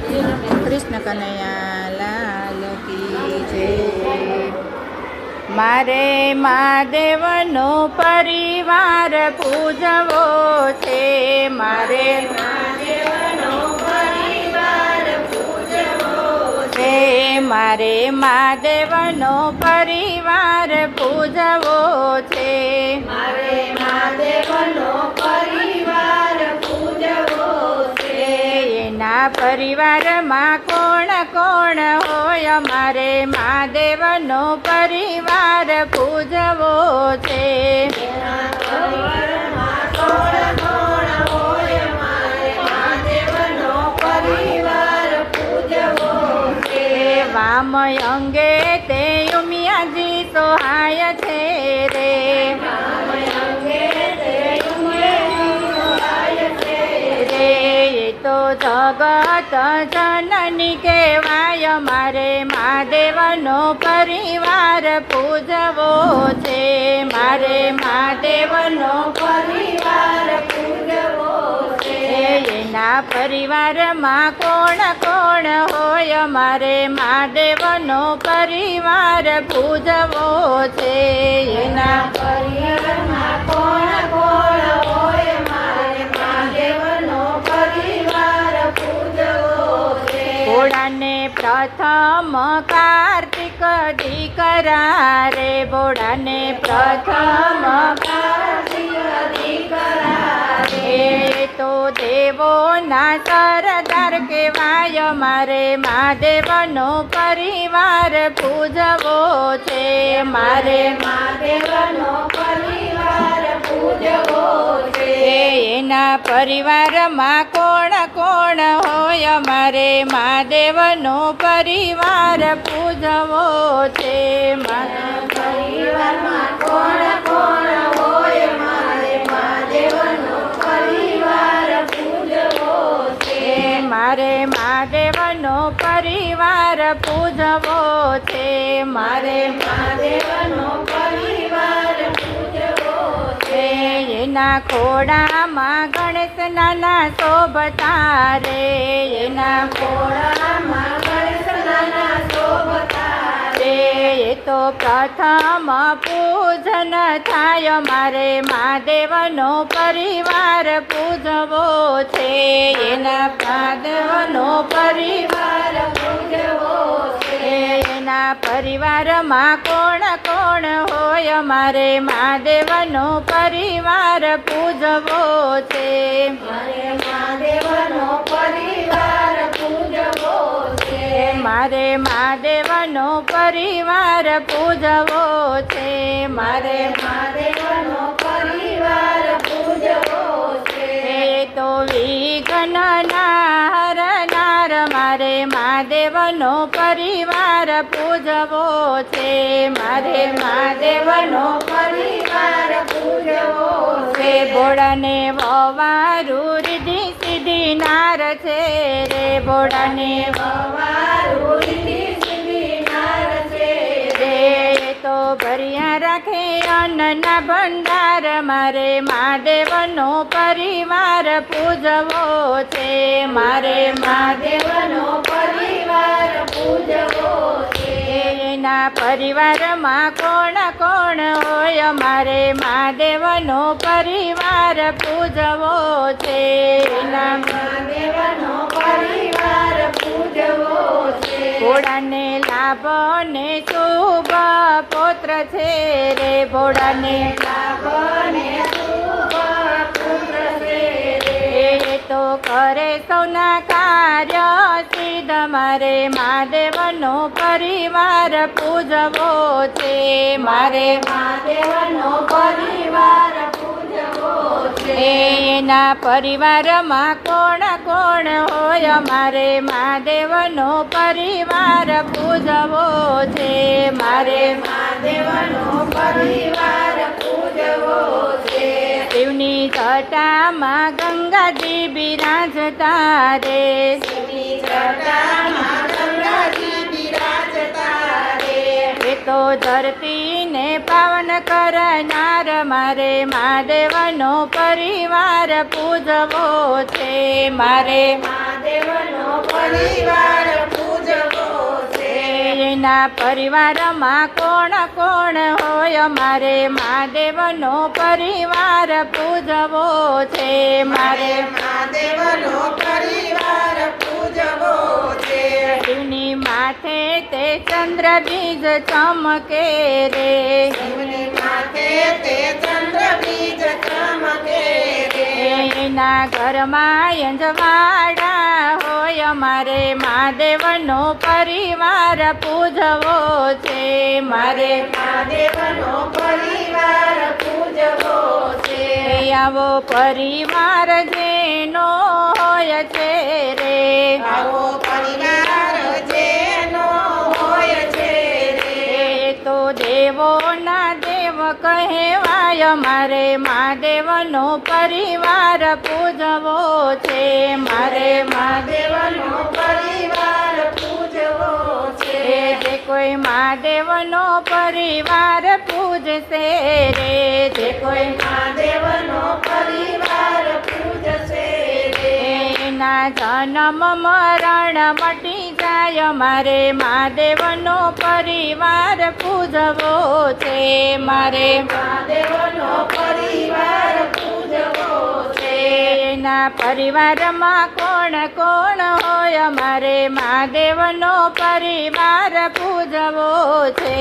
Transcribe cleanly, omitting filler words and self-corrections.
કૃષ્ણ કનૈયા લાલ કી જય। મારે મહાદેવનો પરિવાર પૂજવો છે, મારે મહાદેવનો પરિવાર પૂજવો છે, મારે મહાદેવનો પરિવાર પૂજવો છે, મારે મહાદેવનો પરિવાર પૂજવો છે। એના પરિવારમાં કોણ કોણ હોય, મારે મહાદેવનો પરિવાર પૂજવો છે। એના પરિવારમાં કોણ કોણ હોય, મારે મહાદેવનો પરિવાર પૂજવો છે। વામ અંગે તે ઉમિયાજી સહાય છે રે, વામ અંગે તે ઉમિયાજી સહાય છે રે। એ તો જગત જનની કહેવાય, મારે મહાદેવનો પરિવાર પૂજવો છે, મારે મહાદેવનો પરિવાર પૂજવો છે। એના પરિવારમાં કોણ કોણ હોય, મારે મહાદેવનો પરિવાર પૂજવો છે। એના પરિવારમાં કોણ કોણ હોય, મારે મહાદેવનો પરિવાર પૂજવો છે। ભોળાને પ્રથમ કાર્તિક દીકરા રે, ભોળાને પ્રથમ કાર્તિક દીકરા રે। તો દેવોના સરદાર કહેવાય, મારે મહાદેવનો પરિવાર પૂજવો છે, મારે મહાદેવનો પરિવાર પૂજવો છે। એના પરિવારમાં કોણ કોણ હોય, મારે મહાદેવનો પરિવાર પૂજવો છે, મારા પરિવારમાં કોણ કોણ હોય, મારે મહાદેવનો પરિવાર પૂજવો છે, મારે મહાદેવનો પરિવાર પૂજવો છે, મારે મહાદેવનો પરિવાર પૂજવો છે। એના ખોડામાં ગણેશ નાના શોભતા રે, એના ખોડામાં ગણેશ નાના શોભતા રે। એ તો પ્રથમ પૂજન થાય, મારે મહાદેવનો પરિવાર પૂજવો છે, એના મહાદેવનો પરિવાર પૂજવો છે। એના પરિવારમાં કોણ કોણ હોય, મારે મહાદેવનો પરિવાર પૂજવો છે, મારે મહાદેવનો પરિવાર પૂજવો છે, મારે મહાદેવનો પરિવાર પૂજવો છે, મારે મહાદેવનો પરિવાર પૂજવો છે। તો વિઘ્નના હરનાર, મારે મહાદેવનો પરિવાર પૂજવો છે, મારે મહાદેવનો પરિવાર પૂજવો છે। ભોળાને વવારું રીધિ સિદ્ધિ નાર છે રે, ભોળાને વવારું રીધિ સિદ્ધિ નાર છે રે। તો ભર્યા રાખે અન્નના ભંડાર, મારે મહાદેવનો પરિવાર પૂજવો છે, મારે મહાદેવનો પરિવાર પૂજવો છે। એના પરિવારમાં કોણ કોણ હોય, મારે મહાદેવનો પરિવાર પૂજવો છે, એના મહાદેવનો પરિવાર પૂજવો છે। ભોળાને લાભ ને શુભ પુત્ર છે રે, ભોળાને લાભ ને શુભ પુત્ર છે રે। તો કરે સૌના કાર્ય સિદ્ધ, મારે મહાદેવનો પરિવાર પૂજવો છે, મારે મહાદેવનો પરિવાર પૂજવો છે। એના પરિવારમાં કોણ કોણ હોય, મારે મહાદેવનો પરિવાર પૂજવો છે, મારે મહાદેવનો પરિવાર પૂજવો છે। શિવની જટામાં ગંગાજી બિરાજતા રે, શિવની જટામાં ગંગાજી બિરાજતા રે। એ તો ધરતીને પાવન કરનાર, મારે મહાદેવનો પરિવાર પૂજવો છે, મારે મહાદેવનો પરિવાર પૂજવો છે. એના પરિવારમાં કોણ કોણ હોય મારે મહાદેવનો પરિવાર પૂજવો છે. મારે મહાદેવનો પરિવાર પૂજવો છે. શિવની માથે તે ચંદ્ર બીજ ચમકે રે. શિવની માથે તે ચંદ્ર બીજ ચમકે રે. એના ઘરમાં અંજવાડા હોય મારે મહાદેવનો પરિવાર પૂજવો છે. મારે મહાદેવનો પરિવાર પૂજવો છે. આવો પરિવાર જેનો હોય છે રે. આવો પરિવાર જેનો હોય છે રે. એ તો દેવોના દેવ કહેવાય મારે મહાદેવનો પરિવાર પૂજવો છે. મારે મહાદેવનો પરિવાર પૂજવો છે. જે કોઈ મહાદેવનો પરિવાર પૂજશે રે. જે કોઈ મહાદેવનો પરિવાર પૂજશે રે. એના જન્મ મરણ મટી જાય મારે મહાદેવનો પરિવાર પૂજવો છે. મારે મહાદેવનો પરિવાર પૂજવો છે. એના પરિવારમાં કોણ કોણ હોય મારે મહાદેવનો પરિવાર પૂજવો છે.